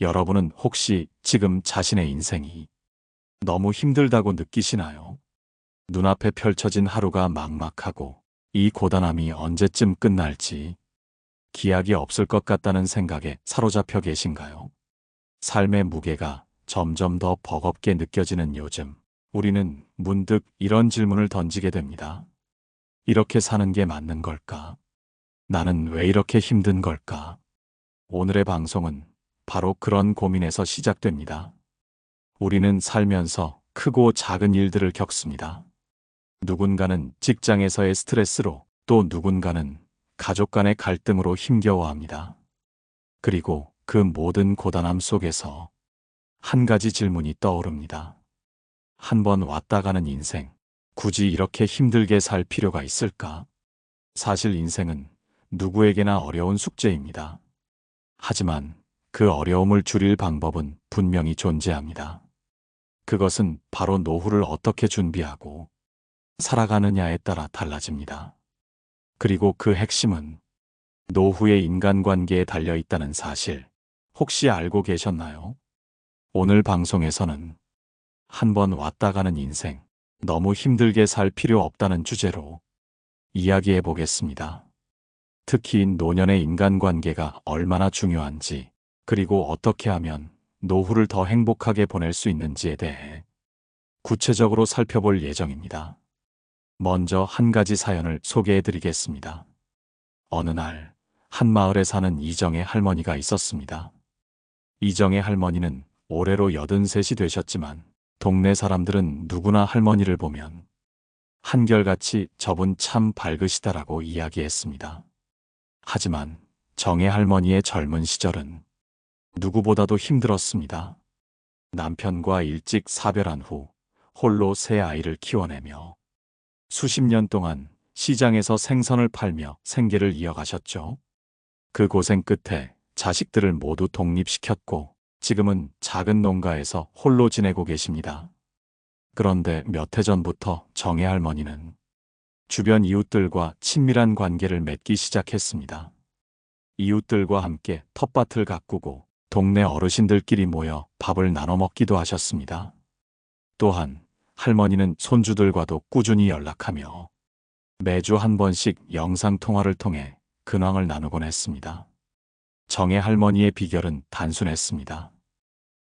여러분은 혹시 지금 자신의 인생이 너무 힘들다고 느끼시나요? 눈앞에 펼쳐진 하루가 막막하고 이 고단함이 언제쯤 끝날지 기약이 없을 것 같다는 생각에 사로잡혀 계신가요? 삶의 무게가 점점 더 버겁게 느껴지는 요즘, 우리는 문득 이런 질문을 던지게 됩니다. 이렇게 사는 게 맞는 걸까? 나는 왜 이렇게 힘든 걸까? 오늘의 방송은 바로 그런 고민에서 시작됩니다. 우리는 살면서 크고 작은 일들을 겪습니다. 누군가는 직장에서의 스트레스로, 또 누군가는 가족 간의 갈등으로 힘겨워합니다. 그리고 그 모든 고단함 속에서 한 가지 질문이 떠오릅니다. 한 번 왔다 가는 인생, 굳이 이렇게 힘들게 살 필요가 있을까? 사실 인생은 누구에게나 어려운 숙제입니다. 하지만 그 어려움을 줄일 방법은 분명히 존재합니다. 그것은 바로 노후를 어떻게 준비하고 살아가느냐에 따라 달라집니다. 그리고 그 핵심은 노후의 인간관계에 달려 있다는 사실, 혹시 알고 계셨나요? 오늘 방송에서는 한 번 왔다 가는 인생, 너무 힘들게 살 필요 없다는 주제로 이야기해 보겠습니다. 특히 노년의 인간관계가 얼마나 중요한지, 그리고 어떻게 하면 노후를 더 행복하게 보낼 수 있는지에 대해 구체적으로 살펴볼 예정입니다. 먼저 한 가지 사연을 소개해 드리겠습니다. 어느 날, 한 마을에 사는 이정의 할머니가 있었습니다. 이정의 할머니는 올해로 83이 되셨지만 동네 사람들은 누구나 할머니를 보면 한결같이 저분 참 밝으시다라고 이야기했습니다. 하지만 정의 할머니의 젊은 시절은 누구보다도 힘들었습니다. 남편과 일찍 사별한 후 홀로 세 아이를 키워내며 수십 년 동안 시장에서 생선을 팔며 생계를 이어가셨죠. 그 고생 끝에 자식들을 모두 독립시켰고 지금은 작은 농가에서 홀로 지내고 계십니다. 그런데 몇 해 전부터 정혜 할머니는 주변 이웃들과 친밀한 관계를 맺기 시작했습니다. 이웃들과 함께 텃밭을 가꾸고 동네 어르신들끼리 모여 밥을 나눠 먹기도 하셨습니다. 또한 할머니는 손주들과도 꾸준히 연락하며 매주 한 번씩 영상통화를 통해 근황을 나누곤 했습니다. 정혜 할머니의 비결은 단순했습니다.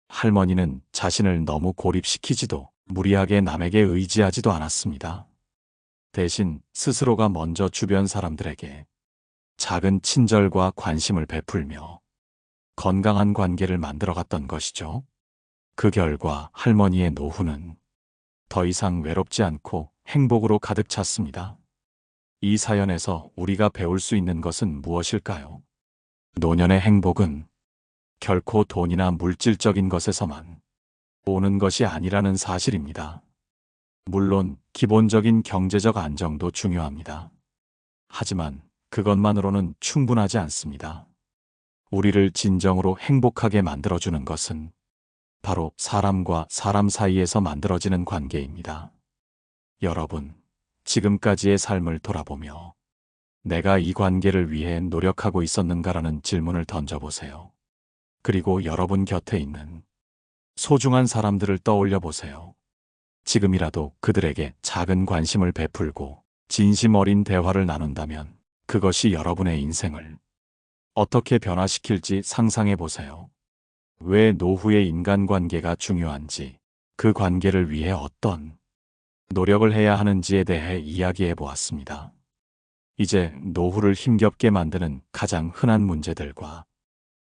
할머니는 자신을 너무 고립시키지도 무리하게 남에게 의지하지도 않았습니다. 대신 스스로가 먼저 주변 사람들에게 작은 친절과 관심을 베풀며 건강한 관계를 만들어갔던 것이죠. 그 결과 할머니의 노후는 더 이상 외롭지 않고 행복으로 가득 찼습니다. 이 사연에서 우리가 배울 수 있는 것은 무엇일까요? 노년의 행복은 결코 돈이나 물질적인 것에서만 오는 것이 아니라는 사실입니다. 물론 기본적인 경제적 안정도 중요합니다. 하지만 그것만으로는 충분하지 않습니다. 우리를 진정으로 행복하게 만들어주는 것은 바로 사람과 사람 사이에서 만들어지는 관계입니다. 여러분, 지금까지의 삶을 돌아보며 내가 이 관계를 위해 노력하고 있었는가라는 질문을 던져보세요. 그리고 여러분 곁에 있는 소중한 사람들을 떠올려 보세요. 지금이라도 그들에게 작은 관심을 베풀고 진심 어린 대화를 나눈다면 그것이 여러분의 인생을 어떻게 변화시킬지 상상해 보세요. 왜 노후의 인간관계가 중요한지, 그 관계를 위해 어떤 노력을 해야 하는지에 대해 이야기해 보았습니다. 이제 노후를 힘겹게 만드는 가장 흔한 문제들과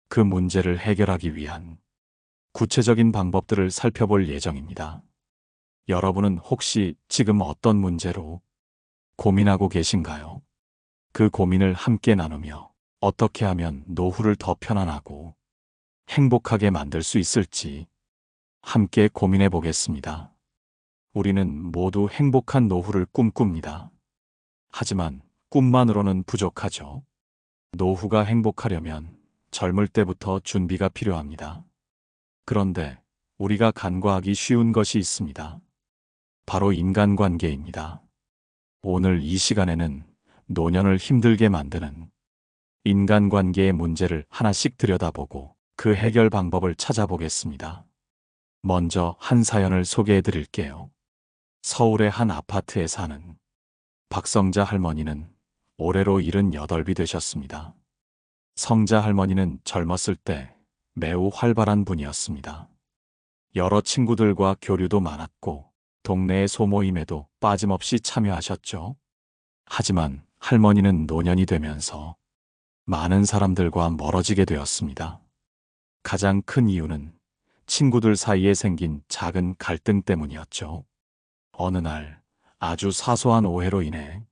그 문제를 해결하기 위한 구체적인 방법들을 살펴볼 예정입니다. 여러분은 혹시 지금 어떤 문제로 고민하고 계신가요? 그 고민을 함께 나누며 어떻게 하면 노후를 더 편안하고 행복하게 만들 수 있을지 함께 고민해 보겠습니다. 우리는 모두 행복한 노후를 꿈꿉니다. 하지만 꿈만으로는 부족하죠. 노후가 행복하려면 젊을 때부터 준비가 필요합니다. 그런데 우리가 간과하기 쉬운 것이 있습니다. 바로 인간관계입니다. 오늘 이 시간에는 노년을 힘들게 만드는 인간관계의 문제를 하나씩 들여다보고 그 해결 방법을 찾아보겠습니다. 먼저 한 사연을 소개해 드릴게요. 서울의 한 아파트에 사는 박성자 할머니는 올해로 78이 되셨습니다. 성자 할머니는 젊었을 때 매우 활발한 분이었습니다. 여러 친구들과 교류도 많았고 동네의 소모임에도 빠짐없이 참여하셨죠. 하지만 할머니는 노년이 되면서 많은 사람들과 멀어지게 되었습니다. 가장 큰 이유는 친구들 사이에 생긴 작은 갈등 때문이었죠. 어느 날 아주 사소한 오해로 인해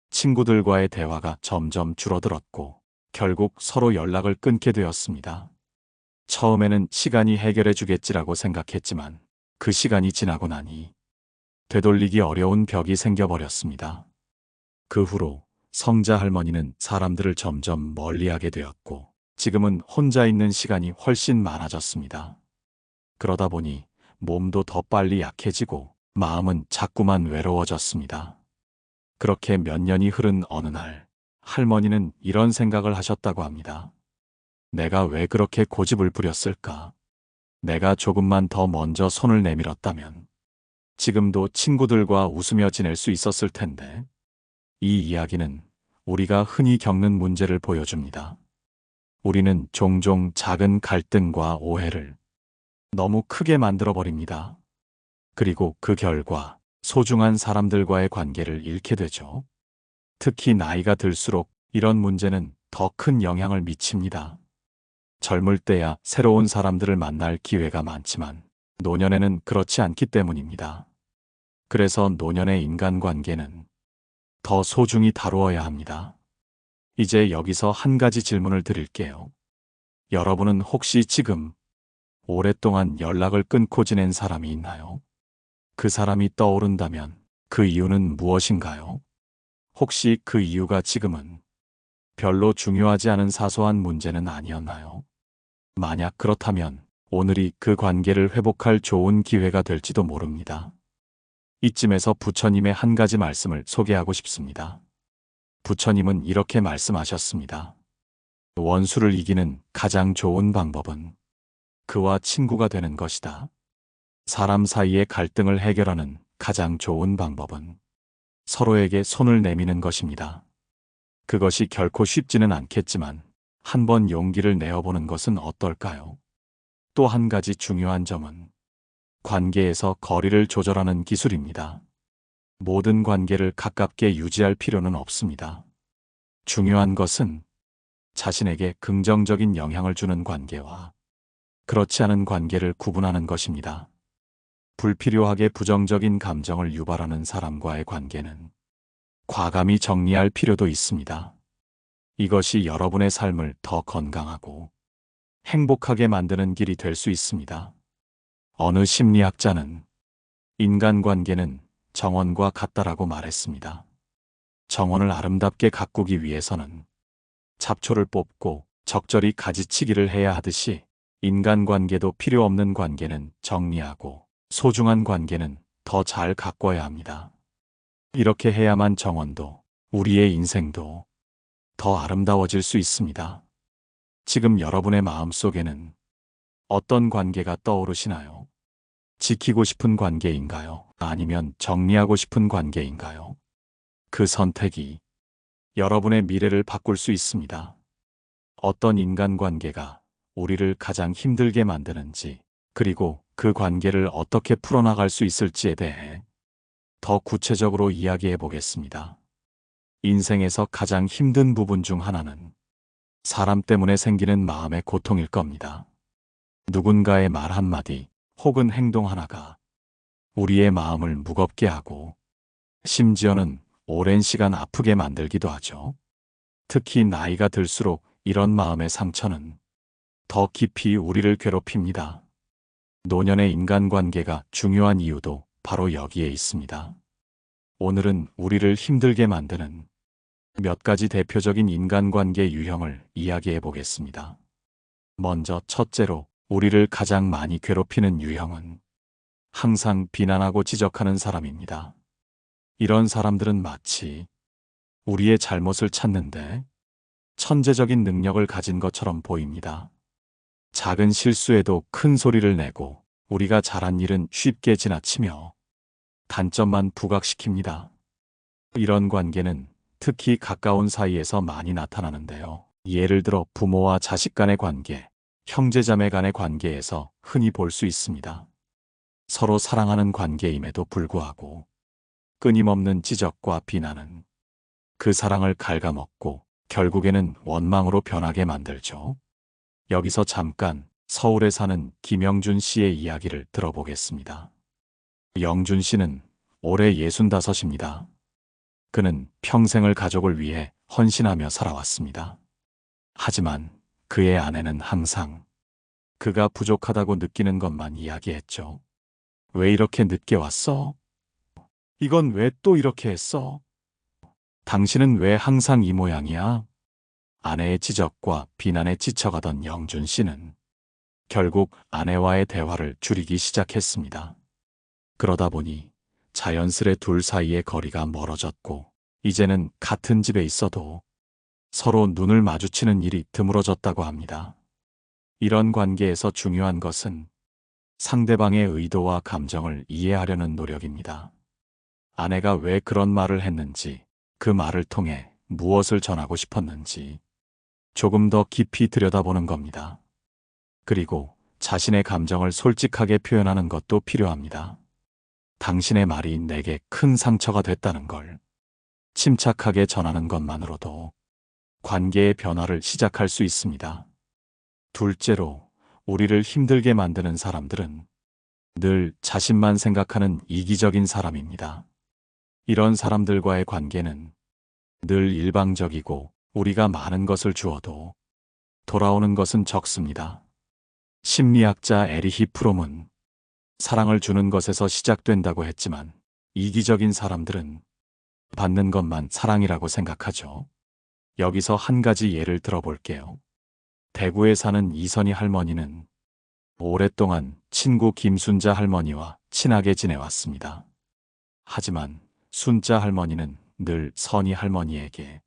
친구들과의 대화가 점점 줄어들었고 결국 서로 연락을 끊게 되었습니다. 처음에는 시간이 해결해 주겠지라고 생각했지만 그 시간이 지나고 나니 되돌리기 어려운 벽이 생겨버렸습니다. 그 후로 성자 할머니는 사람들을 점점 멀리하게 되었고 지금은 혼자 있는 시간이 훨씬 많아졌습니다. 그러다 보니 몸도 더 빨리 약해지고 마음은 자꾸만 외로워졌습니다. 그렇게 몇 년이 흐른 어느 날 할머니는 이런 생각을 하셨다고 합니다. 내가 왜 그렇게 고집을 부렸을까? 내가 조금만 더 먼저 손을 내밀었다면 지금도 친구들과 웃으며 지낼 수 있었을 텐데. 이 이야기는 우리가 흔히 겪는 문제를 보여줍니다. 우리는 종종 작은 갈등과 오해를 너무 크게 만들어버립니다. 그리고 그 결과 소중한 사람들과의 관계를 잃게 되죠. 특히 나이가 들수록 이런 문제는 더 큰 영향을 미칩니다. 젊을 때야 새로운 사람들을 만날 기회가 많지만 노년에는 그렇지 않기 때문입니다. 그래서 노년의 인간관계는 더 소중히 다루어야 합니다. 이제 여기서 한 가지 질문을 드릴게요. 여러분은 혹시 지금 오랫동안 연락을 끊고 지낸 사람이 있나요? 그 사람이 떠오른다면 그 이유는 무엇인가요? 혹시 그 이유가 지금은 별로 중요하지 않은 사소한 문제는 아니었나요? 만약 그렇다면 오늘이 그 관계를 회복할 좋은 기회가 될지도 모릅니다. 이쯤에서 부처님의 한 가지 말씀을 소개하고 싶습니다. 부처님은 이렇게 말씀하셨습니다. 원수를 이기는 가장 좋은 방법은 그와 친구가 되는 것이다. 사람 사이의 갈등을 해결하는 가장 좋은 방법은 서로에게 손을 내미는 것입니다. 그것이 결코 쉽지는 않겠지만 한번 용기를 내어보는 것은 어떨까요? 또 한 가지 중요한 점은 관계에서 거리를 조절하는 기술입니다. 모든 관계를 가깝게 유지할 필요는 없습니다. 중요한 것은 자신에게 긍정적인 영향을 주는 관계와 그렇지 않은 관계를 구분하는 것입니다. 불필요하게 부정적인 감정을 유발하는 사람과의 관계는 과감히 정리할 필요도 있습니다. 이것이 여러분의 삶을 더 건강하고 행복하게 만드는 길이 될 수 있습니다. 어느 심리학자는 인간관계는 정원과 같다라고 말했습니다. 정원을 아름답게 가꾸기 위해서는 잡초를 뽑고 적절히 가지치기를 해야 하듯이 인간관계도 필요 없는 관계는 정리하고 소중한 관계는 더 잘 가꿔야 합니다. 이렇게 해야만 정원도 우리의 인생도 더 아름다워질 수 있습니다. 지금 여러분의 마음속에는 어떤 관계가 떠오르시나요? 지키고 싶은 관계인가요? 아니면 정리하고 싶은 관계인가요? 그 선택이 여러분의 미래를 바꿀 수 있습니다. 어떤 인간관계가 우리를 가장 힘들게 만드는지, 그리고 그 관계를 어떻게 풀어나갈 수 있을지에 대해 더 구체적으로 이야기해 보겠습니다. 인생에서 가장 힘든 부분 중 하나는 사람 때문에 생기는 마음의 고통일 겁니다. 누군가의 말 한마디 혹은 행동 하나가 우리의 마음을 무겁게 하고 심지어는 오랜 시간 아프게 만들기도 하죠. 특히 나이가 들수록 이런 마음의 상처는 더 깊이 우리를 괴롭힙니다. 노년의 인간관계가 중요한 이유도 바로 여기에 있습니다. 오늘은 우리를 힘들게 만드는 몇 가지 대표적인 인간관계 유형을 이야기해 보겠습니다. 먼저 첫째로 우리를 가장 많이 괴롭히는 유형은 항상 비난하고 지적하는 사람입니다. 이런 사람들은 마치 우리의 잘못을 찾는데 천재적인 능력을 가진 것처럼 보입니다. 작은 실수에도 큰 소리를 내고 우리가 잘한 일은 쉽게 지나치며 단점만 부각시킵니다. 이런 관계는 특히 가까운 사이에서 많이 나타나는데요. 예를 들어 부모와 자식 간의 관계, 형제자매 간의 관계에서 흔히 볼 수 있습니다. 서로 사랑하는 관계임에도 불구하고 끊임없는 지적과 비난은 그 사랑을 갉아먹고 결국에는 원망으로 변하게 만들죠. 여기서 잠깐 서울에 사는 김영준 씨의 이야기를 들어보겠습니다. 영준 씨는 올해 65입니다. 그는 평생을 가족을 위해 헌신하며 살아왔습니다. 하지만 그의 아내는 항상 그가 부족하다고 느끼는 것만 이야기했죠. 왜 이렇게 늦게 왔어? 이건 왜 또 이렇게 했어? 당신은 왜 항상 이 모양이야? 아내의 지적과 비난에 지쳐가던 영준 씨는 결국 아내와의 대화를 줄이기 시작했습니다. 그러다 보니 자연스레 둘 사이의 거리가 멀어졌고 이제는 같은 집에 있어도 서로 눈을 마주치는 일이 드물어졌다고 합니다. 이런 관계에서 중요한 것은 상대방의 의도와 감정을 이해하려는 노력입니다. 아내가 왜 그런 말을 했는지, 그 말을 통해 무엇을 전하고 싶었는지 조금 더 깊이 들여다보는 겁니다. 그리고 자신의 감정을 솔직하게 표현하는 것도 필요합니다. 당신의 말이 내게 큰 상처가 됐다는 걸 침착하게 전하는 것만으로도 관계의 변화를 시작할 수 있습니다. 둘째로, 우리를 힘들게 만드는 사람들은 늘 자신만 생각하는 이기적인 사람입니다. 이런 사람들과의 관계는 늘 일방적이고 우리가 많은 것을 주어도 돌아오는 것은 적습니다. 심리학자 에리히 프롬은 사랑을 주는 것에서 시작된다고 했지만 이기적인 사람들은 받는 것만 사랑이라고 생각하죠. 여기서 한 가지 예를 들어볼게요. 대구에 사는 이선희 할머니는 오랫동안 친구 김순자 할머니와 친하게 지내왔습니다. 하지만 순자 할머니는 늘 선희 할머니에게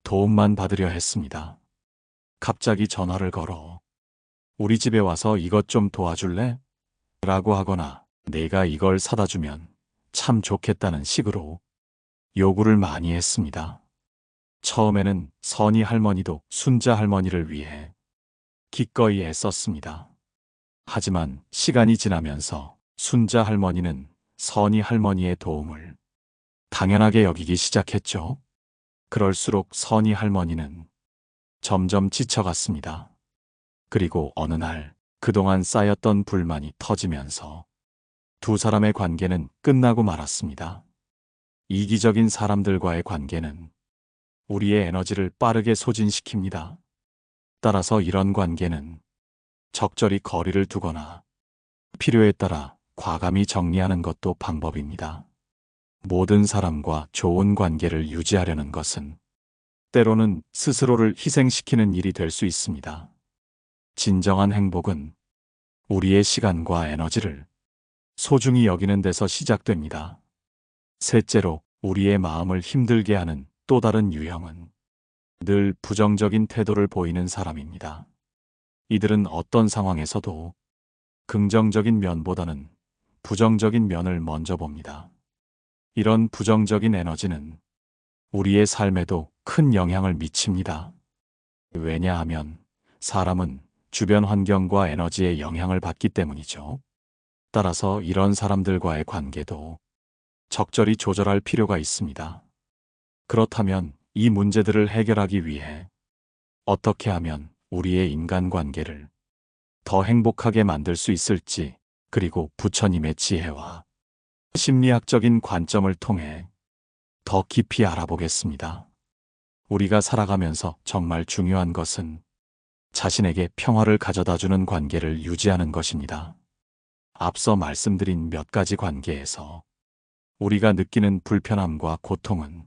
도움만 받으려 했습니다. 갑자기 전화를 걸어 우리 집에 와서 이것 좀 도와줄래? 라고 하거나 내가 이걸 사다 주면 참 좋겠다는 식으로 요구를 많이 했습니다. 처음에는 선희 할머니도 순자 할머니를 위해 기꺼이 애썼습니다. 하지만 시간이 지나면서 순자 할머니는 선희 할머니의 도움을 당연하게 여기기 시작했죠. 그럴수록 선희 할머니는 점점 지쳐갔습니다. 그리고 어느 날 그동안 쌓였던 불만이 터지면서 두 사람의 관계는 끝나고 말았습니다. 이기적인 사람들과의 관계는 우리의 에너지를 빠르게 소진시킵니다. 따라서 이런 관계는 적절히 거리를 두거나 필요에 따라 과감히 정리하는 것도 방법입니다. 모든 사람과 좋은 관계를 유지하려는 것은 때로는 스스로를 희생시키는 일이 될 수 있습니다. 진정한 행복은 우리의 시간과 에너지를 소중히 여기는 데서 시작됩니다. 셋째로, 우리의 마음을 힘들게 하는 또 다른 유형은 늘 부정적인 태도를 보이는 사람입니다. 이들은 어떤 상황에서도 긍정적인 면보다는 부정적인 면을 먼저 봅니다. 이런 부정적인 에너지는 우리의 삶에도 큰 영향을 미칩니다. 왜냐하면 사람은 주변 환경과 에너지의 영향을 받기 때문이죠. 따라서 이런 사람들과의 관계도 적절히 조절할 필요가 있습니다. 그렇다면 이 문제들을 해결하기 위해 어떻게 하면 우리의 인간관계를 더 행복하게 만들 수 있을지, 그리고 부처님의 지혜와 심리학적인 관점을 통해 더 깊이 알아보겠습니다. 우리가 살아가면서 정말 중요한 것은 자신에게 평화를 가져다주는 관계를 유지하는 것입니다. 앞서 말씀드린 몇 가지 관계에서 우리가 느끼는 불편함과 고통은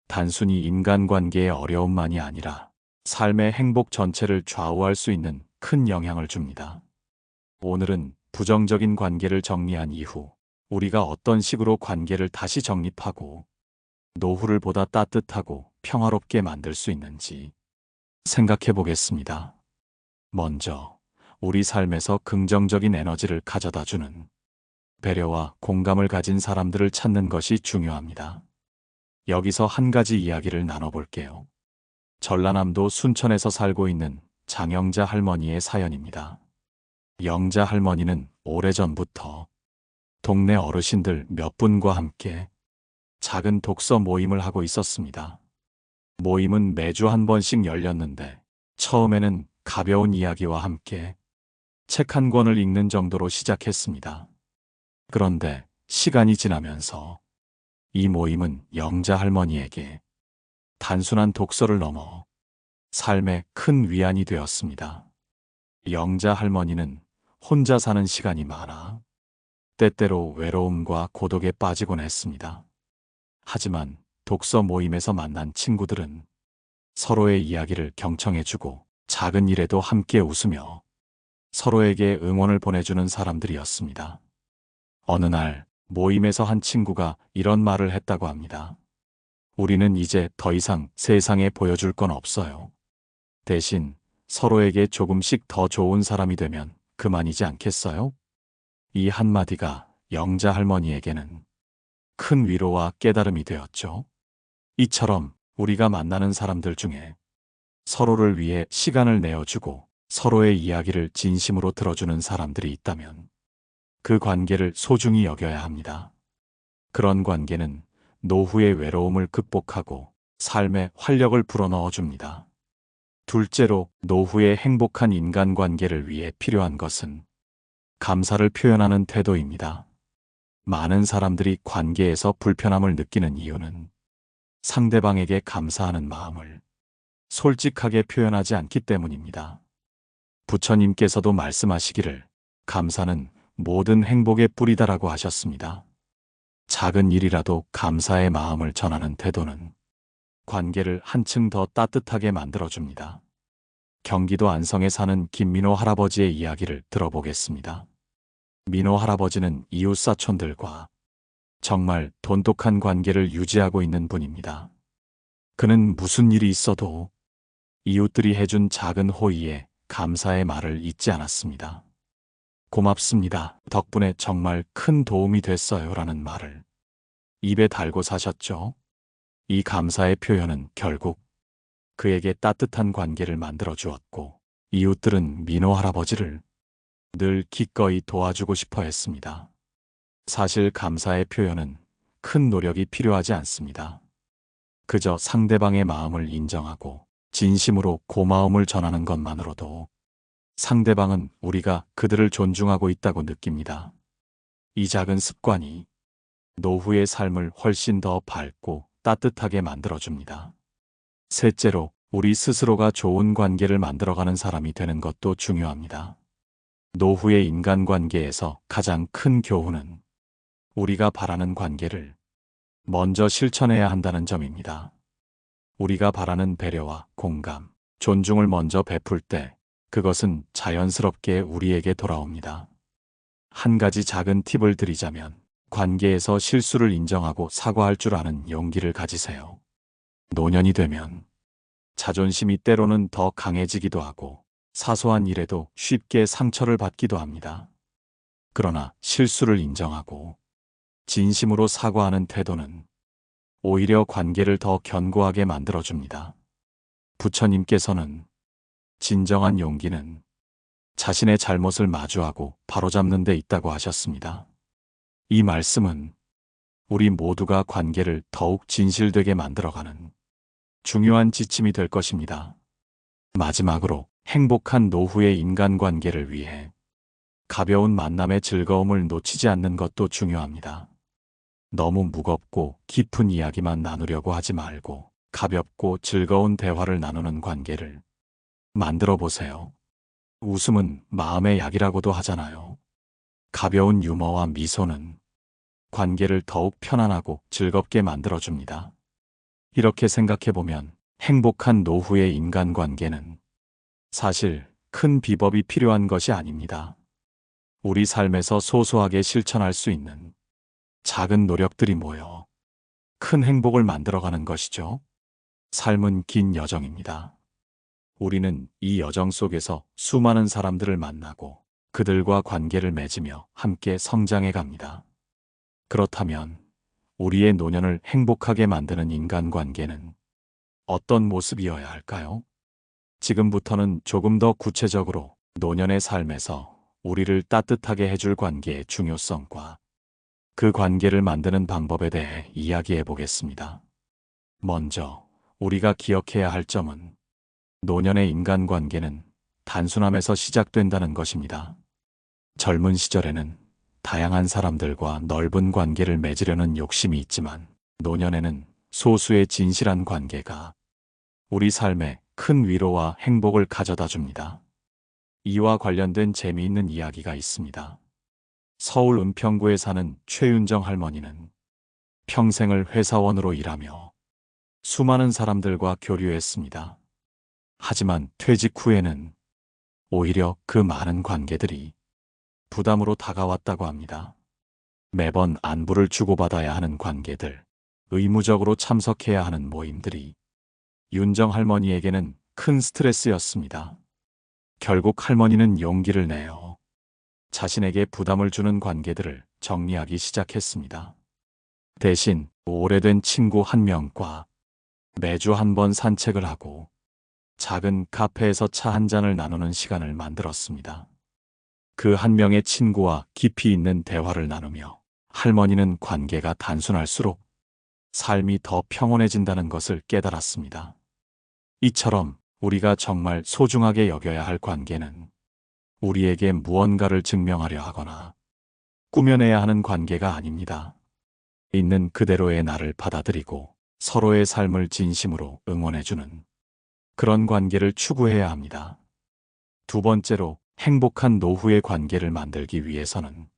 단순히 인간관계의 어려움만이 아니라 삶의 행복 전체를 좌우할 수 있는 큰 영향을 줍니다. 오늘은 부정적인 관계를 정리한 이후 우리가 어떤 식으로 관계를 다시 정립하고 노후를 보다 따뜻하고 평화롭게 만들 수 있는지 생각해 보겠습니다. 먼저 우리 삶에서 긍정적인 에너지를 가져다 주는 배려와 공감을 가진 사람들을 찾는 것이 중요합니다. 여기서 한 가지 이야기를 나눠볼게요. 전라남도 순천에서 살고 있는 장영자 할머니의 사연입니다. 영자 할머니는 오래전부터 동네 어르신들 몇 분과 함께 작은 독서 모임을 하고 있었습니다. 모임은 매주 한 번씩 열렸는데 처음에는 가벼운 이야기와 함께 책 한 권을 읽는 정도로 시작했습니다. 그런데 시간이 지나면서 이 모임은 영자 할머니에게 단순한 독서를 넘어 삶의 큰 위안이 되었습니다. 영자 할머니는 혼자 사는 시간이 많아 때때로 외로움과 고독에 빠지곤 했습니다. 하지만 독서 모임에서 만난 친구들은 서로의 이야기를 경청해주고 작은 일에도 함께 웃으며 서로에게 응원을 보내주는 사람들이었습니다. 어느 날 모임에서 한 친구가 이런 말을 했다고 합니다. 우리는 이제 더 이상 세상에 보여줄 건 없어요. 대신 서로에게 조금씩 더 좋은 사람이 되면 그만이지 않겠어요? 이 한마디가 영자 할머니에게는 큰 위로와 깨달음이 되었죠. 이처럼 우리가 만나는 사람들 중에 서로를 위해 시간을 내어주고 서로의 이야기를 진심으로 들어주는 사람들이 있다면 그 관계를 소중히 여겨야 합니다. 그런 관계는 노후의 외로움을 극복하고 삶의 활력을 불어넣어 줍니다. 둘째로, 노후의 행복한 인간관계를 위해 필요한 것은 감사를 표현하는 태도입니다. 많은 사람들이 관계에서 불편함을 느끼는 이유는 상대방에게 감사하는 마음을 솔직하게 표현하지 않기 때문입니다. 부처님께서도 말씀하시기를 감사는 모든 행복의 뿌리다라고 하셨습니다. 작은 일이라도 감사의 마음을 전하는 태도는 관계를 한층 더 따뜻하게 만들어줍니다. 경기도 안성에 사는 김민호 할아버지의 이야기를 들어보겠습니다. 민호 할아버지는 이웃 사촌들과 정말 돈독한 관계를 유지하고 있는 분입니다. 그는 무슨 일이 있어도 이웃들이 해준 작은 호의에 감사의 말을 잊지 않았습니다. 고맙습니다. 덕분에 정말 큰 도움이 됐어요. 라는 말을 입에 달고 사셨죠. 이 감사의 표현은 결국 그에게 따뜻한 관계를 만들어 주었고, 이웃들은 민호 할아버지를 늘 기꺼이 도와주고 싶어 했습니다. 사실 감사의 표현은 큰 노력이 필요하지 않습니다. 그저 상대방의 마음을 인정하고 진심으로 고마움을 전하는 것만으로도 상대방은 우리가 그들을 존중하고 있다고 느낍니다. 이 작은 습관이 노후의 삶을 훨씬 더 밝고 따뜻하게 만들어줍니다. 셋째로, 우리 스스로가 좋은 관계를 만들어가는 사람이 되는 것도 중요합니다. 노후의 인간관계에서 가장 큰 교훈은 우리가 바라는 관계를 먼저 실천해야 한다는 점입니다. 우리가 바라는 배려와 공감, 존중을 먼저 베풀 때 그것은 자연스럽게 우리에게 돌아옵니다. 한 가지 작은 팁을 드리자면, 관계에서 실수를 인정하고 사과할 줄 아는 용기를 가지세요. 노년이 되면 자존심이 때로는 더 강해지기도 하고 사소한 일에도 쉽게 상처를 받기도 합니다. 그러나 실수를 인정하고 진심으로 사과하는 태도는 오히려 관계를 더 견고하게 만들어줍니다. 부처님께서는 진정한 용기는 자신의 잘못을 마주하고 바로잡는 데 있다고 하셨습니다. 이 말씀은 우리 모두가 관계를 더욱 진실되게 만들어가는 중요한 지침이 될 것입니다. 마지막으로, 행복한 노후의 인간관계를 위해 가벼운 만남의 즐거움을 놓치지 않는 것도 중요합니다. 너무 무겁고 깊은 이야기만 나누려고 하지 말고 가볍고 즐거운 대화를 나누는 관계를 만들어 보세요. 웃음은 마음의 약이라고도 하잖아요. 가벼운 유머와 미소는 관계를 더욱 편안하고 즐겁게 만들어줍니다. 이렇게 생각해보면 행복한 노후의 인간관계는 사실 큰 비법이 필요한 것이 아닙니다. 우리 삶에서 소소하게 실천할 수 있는 작은 노력들이 모여 큰 행복을 만들어가는 것이죠. 삶은 긴 여정입니다. 우리는 이 여정 속에서 수많은 사람들을 만나고 그들과 관계를 맺으며 함께 성장해 갑니다. 그렇다면 우리의 노년을 행복하게 만드는 인간관계는 어떤 모습이어야 할까요? 지금부터는 조금 더 구체적으로 노년의 삶에서 우리를 따뜻하게 해줄 관계의 중요성과 그 관계를 만드는 방법에 대해 이야기해 보겠습니다. 먼저 우리가 기억해야 할 점은 노년의 인간관계는 단순함에서 시작된다는 것입니다. 젊은 시절에는 다양한 사람들과 넓은 관계를 맺으려는 욕심이 있지만 노년에는 소수의 진실한 관계가 우리 삶에 큰 위로와 행복을 가져다 줍니다. 이와 관련된 재미있는 이야기가 있습니다. 서울 은평구에 사는 최윤정 할머니는 평생을 회사원으로 일하며 수많은 사람들과 교류했습니다. 하지만 퇴직 후에는 오히려 그 많은 관계들이 부담으로 다가왔다고 합니다. 매번 안부를 주고받아야 하는 관계들, 의무적으로 참석해야 하는 모임들이 윤정 할머니에게는 큰 스트레스였습니다. 결국 할머니는 용기를 내어 자신에게 부담을 주는 관계들을 정리하기 시작했습니다. 대신 오래된 친구 한 명과 매주 한 번 산책을 하고 작은 카페에서 차 한 잔을 나누는 시간을 만들었습니다. 그 한 명의 친구와 깊이 있는 대화를 나누며 할머니는 관계가 단순할수록 삶이 더 평온해진다는 것을 깨달았습니다. 이처럼 우리가 정말 소중하게 여겨야 할 관계는 우리에게 무언가를 증명하려 하거나 꾸며내야 하는 관계가 아닙니다. 있는 그대로의 나를 받아들이고 서로의 삶을 진심으로 응원해주는 그런 관계를 추구해야 합니다. 두 번째로 행복한 노후의 관계를 만들기 위해서는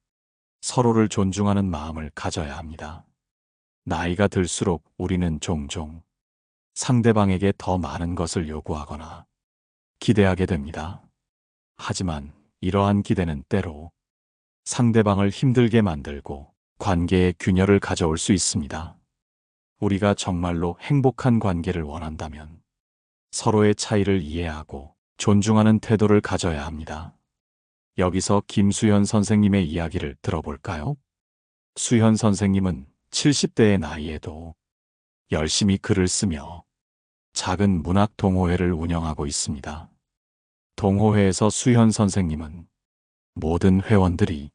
서로를 존중하는 마음을 가져야 합니다. 나이가 들수록 우리는 종종 상대방에게 더 많은 것을 요구하거나 기대하게 됩니다. 하지만 이러한 기대는 때로 상대방을 힘들게 만들고 관계에 균열을 가져올 수 있습니다. 우리가 정말로 행복한 관계를 원한다면 서로의 차이를 이해하고 존중하는 태도를 가져야 합니다. 여기서 김수현 선생님의 이야기를 들어볼까요? 수현 선생님은 70대의 나이에도 열심히 글을 쓰며 작은 문학 동호회를 운영하고 있습니다. 동호회에서 수현 선생님은 모든 회원들이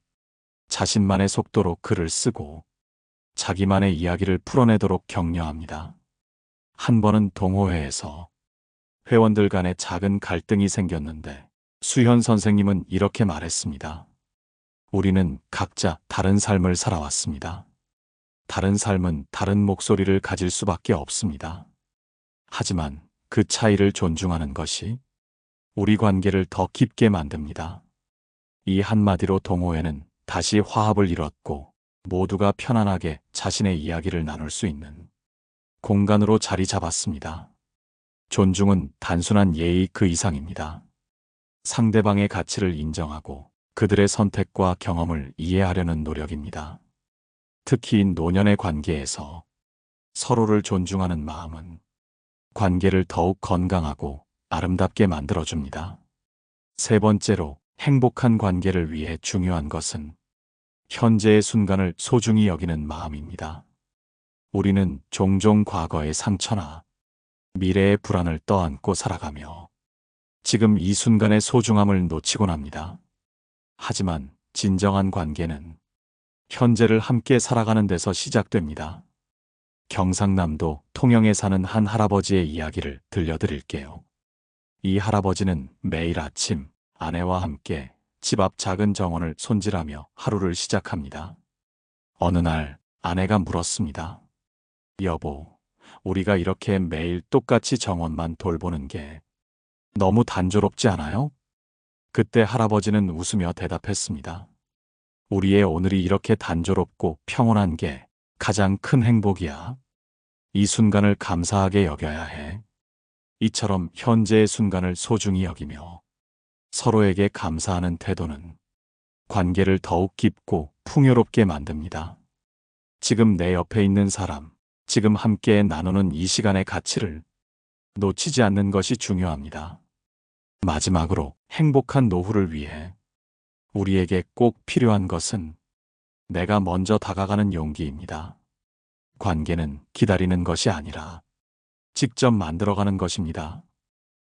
자신만의 속도로 글을 쓰고 자기만의 이야기를 풀어내도록 격려합니다. 한 번은 동호회에서 회원들 간에 작은 갈등이 생겼는데 수현 선생님은 이렇게 말했습니다. 우리는 각자 다른 삶을 살아왔습니다. 다른 삶은 다른 목소리를 가질 수밖에 없습니다. 하지만 그 차이를 존중하는 것이 우리 관계를 더 깊게 만듭니다. 이 한마디로 동호회는 다시 화합을 이뤘고 모두가 편안하게 자신의 이야기를 나눌 수 있는 공간으로 자리 잡았습니다. 존중은 단순한 예의 그 이상입니다. 상대방의 가치를 인정하고 그들의 선택과 경험을 이해하려는 노력입니다. 특히 노년의 관계에서 서로를 존중하는 마음은 관계를 더욱 건강하고 아름답게 만들어줍니다. 세 번째로 행복한 관계를 위해 중요한 것은 현재의 순간을 소중히 여기는 마음입니다. 우리는 종종 과거의 상처나 미래의 불안을 떠안고 살아가며 지금 이 순간의 소중함을 놓치곤 합니다. 하지만 진정한 관계는 현재를 함께 살아가는 데서 시작됩니다. 경상남도 통영에 사는 한 할아버지의 이야기를 들려드릴게요. 이 할아버지는 매일 아침 아내와 함께 집 앞 작은 정원을 손질하며 하루를 시작합니다. 어느 날 아내가 물었습니다. 여보, 우리가 이렇게 매일 똑같이 정원만 돌보는 게 너무 단조롭지 않아요? 그때 할아버지는 웃으며 대답했습니다. 우리의 오늘이 이렇게 단조롭고 평온한 게 가장 큰 행복이야. 이 순간을 감사하게 여겨야 해. 이처럼 현재의 순간을 소중히 여기며 서로에게 감사하는 태도는 관계를 더욱 깊고 풍요롭게 만듭니다. 지금 내 옆에 있는 사람, 지금 함께 나누는 이 시간의 가치를 놓치지 않는 것이 중요합니다. 마지막으로 행복한 노후를 위해 우리에게 꼭 필요한 것은 내가 먼저 다가가는 용기입니다. 관계는 기다리는 것이 아니라 직접 만들어가는 것입니다.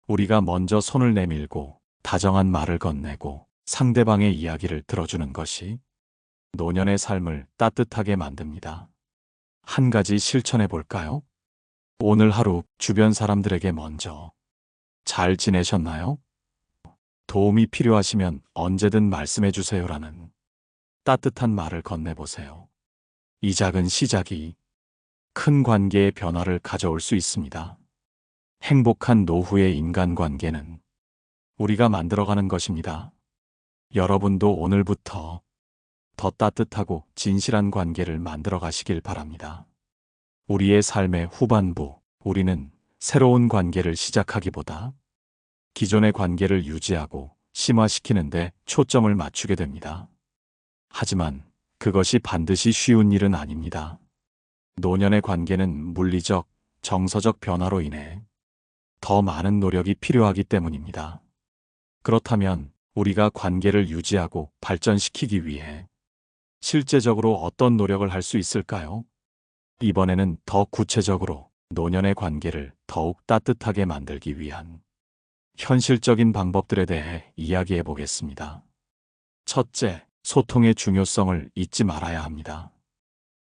우리가 먼저 손을 내밀고 다정한 말을 건네고 상대방의 이야기를 들어주는 것이 노년의 삶을 따뜻하게 만듭니다. 한 가지 실천해 볼까요? 오늘 하루 주변 사람들에게 먼저 잘 지내셨나요? 도움이 필요하시면 언제든 말씀해 주세요라는 따뜻한 말을 건네보세요. 이 작은 시작이 큰 관계의 변화를 가져올 수 있습니다. 행복한 노후의 인간관계는 우리가 만들어가는 것입니다. 여러분도 오늘부터 더 따뜻하고 진실한 관계를 만들어 가시길 바랍니다. 우리의 삶의 후반부, 우리는 새로운 관계를 시작하기보다 기존의 관계를 유지하고 심화시키는 데 초점을 맞추게 됩니다. 하지만 그것이 반드시 쉬운 일은 아닙니다. 노년의 관계는 물리적, 정서적 변화로 인해 더 많은 노력이 필요하기 때문입니다. 그렇다면 우리가 관계를 유지하고 발전시키기 위해 실제적으로 어떤 노력을 할 수 있을까요? 이번에는 더 구체적으로 노년의 관계를 더욱 따뜻하게 만들기 위한 현실적인 방법들에 대해 이야기해 보겠습니다. 첫째, 소통의 중요성을 잊지 말아야 합니다.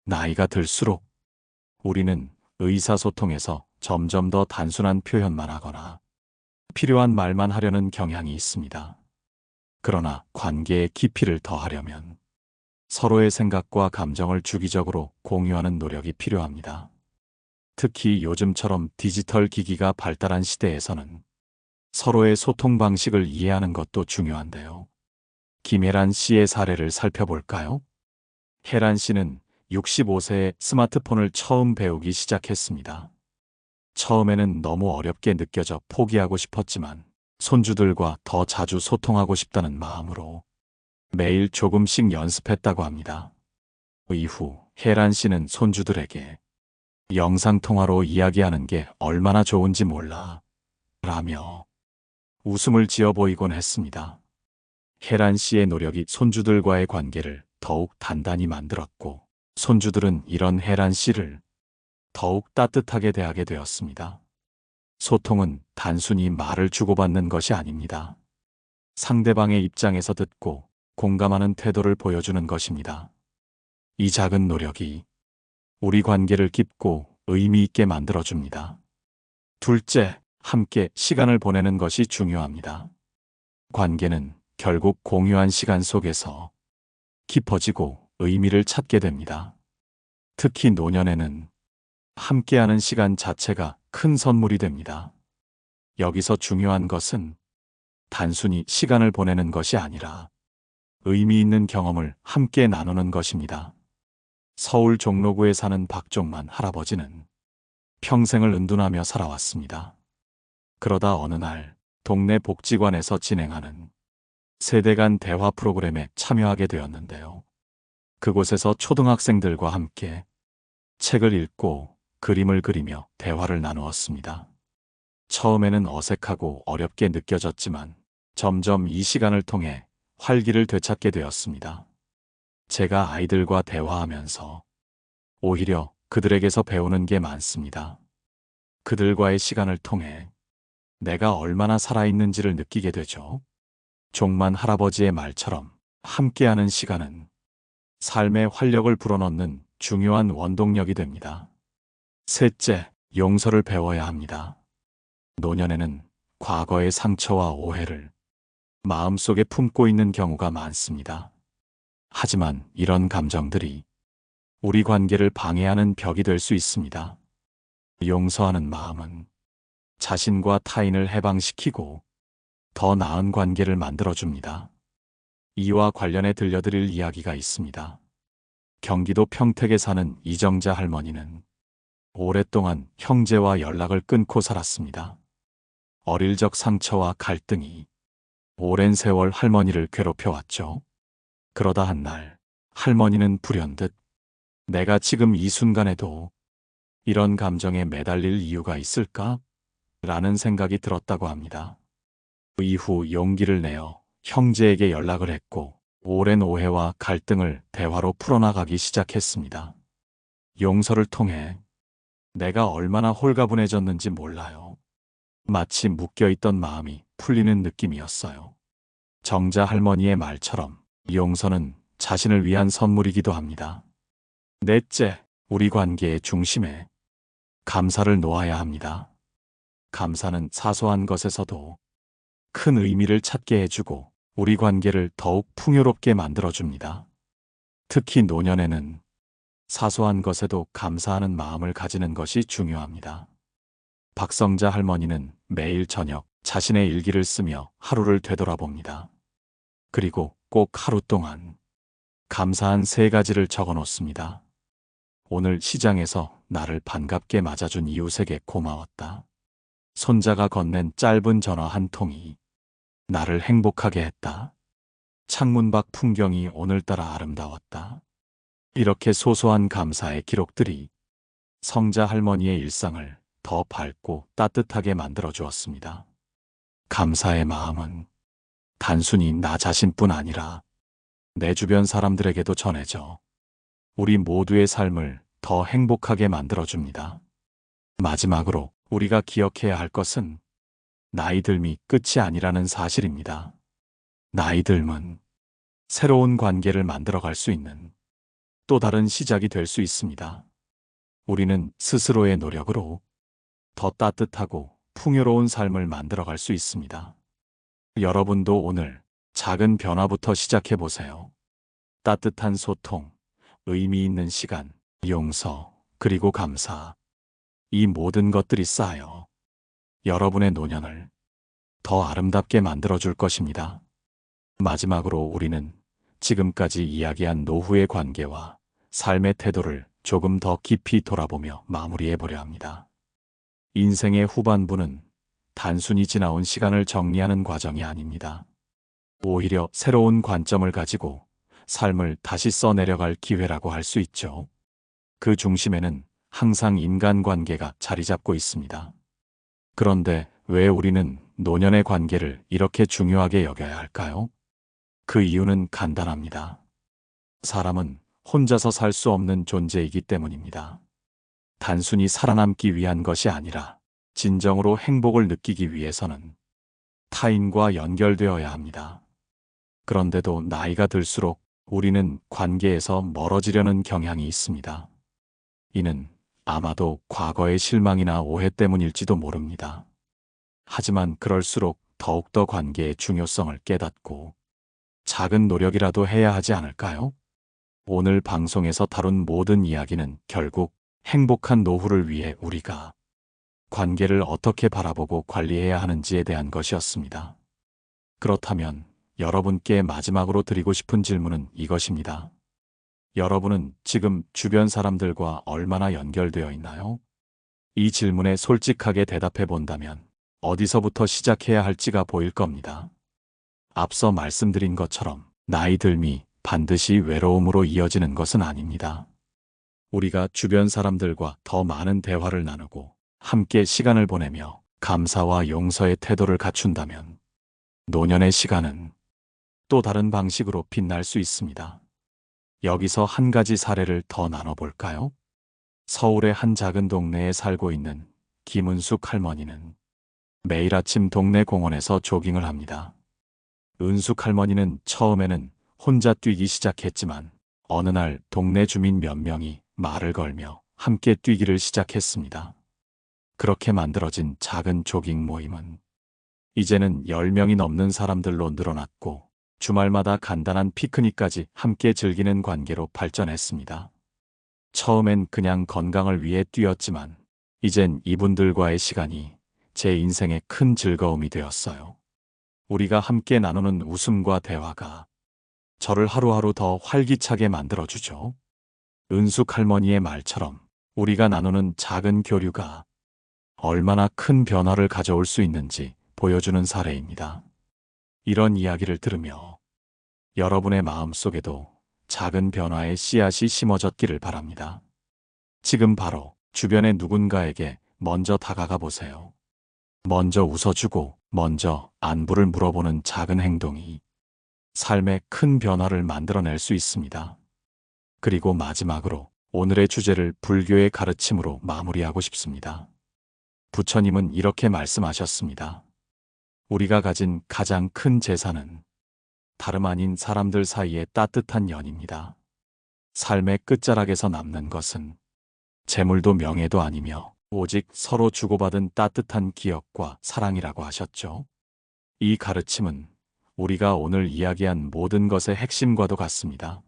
나이가 들수록 우리는 의사소통에서 점점 더 단순한 표현만 하거나 필요한 말만 하려는 경향이 있습니다. 그러나 관계의 깊이를 더하려면 서로의 생각과 감정을 주기적으로 공유하는 노력이 필요합니다. 특히 요즘처럼 디지털 기기가 발달한 시대에서는 서로의 소통 방식을 이해하는 것도 중요한데요. 김혜란 씨의 사례를 살펴볼까요? 혜란 씨는 65세에 스마트폰을 처음 배우기 시작했습니다. 처음에는 너무 어렵게 느껴져 포기하고 싶었지만 손주들과 더 자주 소통하고 싶다는 마음으로 매일 조금씩 연습했다고 합니다. 이후 혜란 씨는 손주들에게 영상통화로 이야기하는 게 얼마나 좋은지 몰라 라며 웃음을 지어 보이곤 했습니다. 혜란 씨의 노력이 손주들과의 관계를 더욱 단단히 만들었고 손주들은 이런 혜란 씨를 더욱 따뜻하게 대하게 되었습니다. 소통은 단순히 말을 주고받는 것이 아닙니다. 상대방의 입장에서 듣고 공감하는 태도를 보여주는 것입니다. 이 작은 노력이 우리 관계를 깊고 의미 있게 만들어줍니다. 둘째, 함께 시간을 보내는 것이 중요합니다. 관계는 결국 공유한 시간 속에서 깊어지고 의미를 찾게 됩니다. 특히 노년에는 함께하는 시간 자체가 큰 선물이 됩니다. 여기서 중요한 것은 단순히 시간을 보내는 것이 아니라 의미 있는 경험을 함께 나누는 것입니다. 서울 종로구에 사는 박종만 할아버지는 평생을 은둔하며 살아왔습니다. 그러다 어느 날 동네 복지관에서 진행하는 세대 간 대화 프로그램에 참여하게 되었는데요. 그곳에서 초등학생들과 함께 책을 읽고 그림을 그리며 대화를 나누었습니다. 처음에는 어색하고 어렵게 느껴졌지만 점점 이 시간을 통해 활기를 되찾게 되었습니다. 제가 아이들과 대화하면서 오히려 그들에게서 배우는 게 많습니다. 그들과의 시간을 통해 내가 얼마나 살아있는지를 느끼게 되죠. 종만 할아버지의 말처럼 함께하는 시간은 삶의 활력을 불어넣는 중요한 원동력이 됩니다. 셋째, 용서를 배워야 합니다. 노년에는 과거의 상처와 오해를 마음속에 품고 있는 경우가 많습니다. 하지만 이런 감정들이 우리 관계를 방해하는 벽이 될 수 있습니다. 용서하는 마음은 자신과 타인을 해방시키고 더 나은 관계를 만들어줍니다. 이와 관련해 들려드릴 이야기가 있습니다. 경기도 평택에 사는 이정자 할머니는 오랫동안 형제와 연락을 끊고 살았습니다. 어릴 적 상처와 갈등이 오랜 세월 할머니를 괴롭혀왔죠. 그러다 한 날 할머니는 불현듯 내가 지금 이 순간에도 이런 감정에 매달릴 이유가 있을까? 라는 생각이 들었다고 합니다. 이후 용기를 내어 형제에게 연락을 했고 오랜 오해와 갈등을 대화로 풀어나가기 시작했습니다. 용서를 통해 내가 얼마나 홀가분해졌는지 몰라요. 마치 묶여있던 마음이 풀리는 느낌이었어요. 정자 할머니의 말처럼 용서는 자신을 위한 선물이기도 합니다. 넷째, 우리 관계의 중심에 감사를 놓아야 합니다. 감사는 사소한 것에서도 큰 의미를 찾게 해주고 우리 관계를 더욱 풍요롭게 만들어줍니다. 특히 노년에는 사소한 것에도 감사하는 마음을 가지는 것이 중요합니다. 박성자 할머니는 매일 저녁 자신의 일기를 쓰며 하루를 되돌아봅니다. 그리고 꼭 하루 동안 감사한 3가지를 적어 놓습니다. 오늘 시장에서 나를 반갑게 맞아준 이웃에게 고마웠다. 손자가 건넨 짧은 전화 한 통이 나를 행복하게 했다. 창문 밖 풍경이 오늘따라 아름다웠다. 이렇게 소소한 감사의 기록들이 성자 할머니의 일상을 더 밝고 따뜻하게 만들어 주었습니다. 감사의 마음은 단순히 나 자신뿐 아니라 내 주변 사람들에게도 전해져 우리 모두의 삶을 더 행복하게 만들어 줍니다. 마지막으로 우리가 기억해야 할 것은 나이 듦이 끝이 아니라는 사실입니다. 나이 듦은 새로운 관계를 만들어갈 수 있는 또 다른 시작이 될 수 있습니다. 우리는 스스로의 노력으로 더 따뜻하고 풍요로운 삶을 만들어갈 수 있습니다. 여러분도 오늘 작은 변화부터 시작해 보세요. 따뜻한 소통, 의미 있는 시간, 용서, 그리고 감사. 이 모든 것들이 쌓여 여러분의 노년을 더 아름답게 만들어줄 것입니다. 마지막으로 우리는 지금까지 이야기한 노후의 관계와 삶의 태도를 조금 더 깊이 돌아보며 마무리해 보려 합니다. 인생의 후반부는 단순히 지나온 시간을 정리하는 과정이 아닙니다. 오히려 새로운 관점을 가지고 삶을 다시 써내려갈 기회라고 할 수 있죠. 그 중심에는 항상 인간관계가 자리 잡고 있습니다. 그런데 왜 우리는 노년의 관계를 이렇게 중요하게 여겨야 할까요? 그 이유는 간단합니다. 사람은 혼자서 살 수 없는 존재이기 때문입니다. 단순히 살아남기 위한 것이 아니라 진정으로 행복을 느끼기 위해서는 타인과 연결되어야 합니다. 그런데도 나이가 들수록 우리는 관계에서 멀어지려는 경향이 있습니다. 이는 아마도 과거의 실망이나 오해 때문일지도 모릅니다. 하지만 그럴수록 더욱더 관계의 중요성을 깨닫고 작은 노력이라도 해야 하지 않을까요? 오늘 방송에서 다룬 모든 이야기는 결국 행복한 노후를 위해 우리가 관계를 어떻게 바라보고 관리해야 하는지에 대한 것이었습니다. 그렇다면 여러분께 마지막으로 드리고 싶은 질문은 이것입니다. 여러분은 지금 주변 사람들과 얼마나 연결되어 있나요? 이 질문에 솔직하게 대답해 본다면 어디서부터 시작해야 할지가 보일 겁니다. 앞서 말씀드린 것처럼 나이 듦이 반드시 외로움으로 이어지는 것은 아닙니다. 우리가 주변 사람들과 더 많은 대화를 나누고 함께 시간을 보내며 감사와 용서의 태도를 갖춘다면 노년의 시간은 또 다른 방식으로 빛날 수 있습니다. 여기서 한 가지 사례를 더 나눠볼까요? 서울의 한 작은 동네에 살고 있는 김은숙 할머니는 매일 아침 동네 공원에서 조깅을 합니다. 은숙 할머니는 처음에는 혼자 뛰기 시작했지만 어느 날 동네 주민 몇 명이 말을 걸며 함께 뛰기를 시작했습니다. 그렇게 만들어진 작은 조깅 모임은 이제는 10명이 넘는 사람들로 늘어났고 주말마다 간단한 피크닉까지 함께 즐기는 관계로 발전했습니다. 처음엔 그냥 건강을 위해 뛰었지만 이젠 이분들과의 시간이 제 인생의 큰 즐거움이 되었어요. 우리가 함께 나누는 웃음과 대화가 저를 하루하루 더 활기차게 만들어주죠. 은숙 할머니의 말처럼 우리가 나누는 작은 교류가 얼마나 큰 변화를 가져올 수 있는지 보여주는 사례입니다. 이런 이야기를 들으며 여러분의 마음속에도 작은 변화의 씨앗이 심어졌기를 바랍니다. 지금 바로 주변의 누군가에게 먼저 다가가 보세요. 먼저 웃어주고 먼저 안부를 물어보는 작은 행동이 삶에 큰 변화를 만들어낼 수 있습니다. 그리고 마지막으로 오늘의 주제를 불교의 가르침으로 마무리하고 싶습니다. 부처님은 이렇게 말씀하셨습니다. 우리가 가진 가장 큰 재산은 다름 아닌 사람들 사이의 따뜻한 연입니다. 삶의 끝자락에서 남는 것은 재물도 명예도 아니며 오직 서로 주고받은 따뜻한 기억과 사랑이라고 하셨죠. 이 가르침은 우리가 오늘 이야기한 모든 것의 핵심과도 같습니다.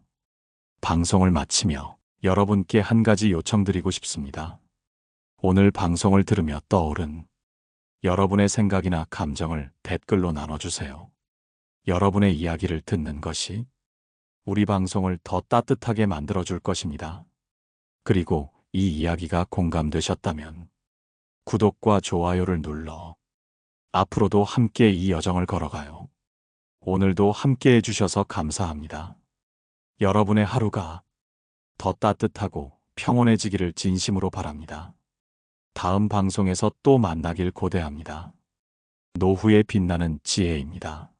방송을 마치며 여러분께 한 가지 요청드리고 싶습니다. 오늘 방송을 들으며 떠오른 여러분의 생각이나 감정을 댓글로 나눠주세요. 여러분의 이야기를 듣는 것이 우리 방송을 더 따뜻하게 만들어줄 것입니다. 그리고 이 이야기가 공감되셨다면 구독과 좋아요를 눌러 앞으로도 함께 이 여정을 걸어가요. 오늘도 함께 해주셔서 감사합니다. 여러분의 하루가 더 따뜻하고 평온해지기를 진심으로 바랍니다. 다음 방송에서 또 만나길 고대합니다. 노후에 빛나는 지혜입니다.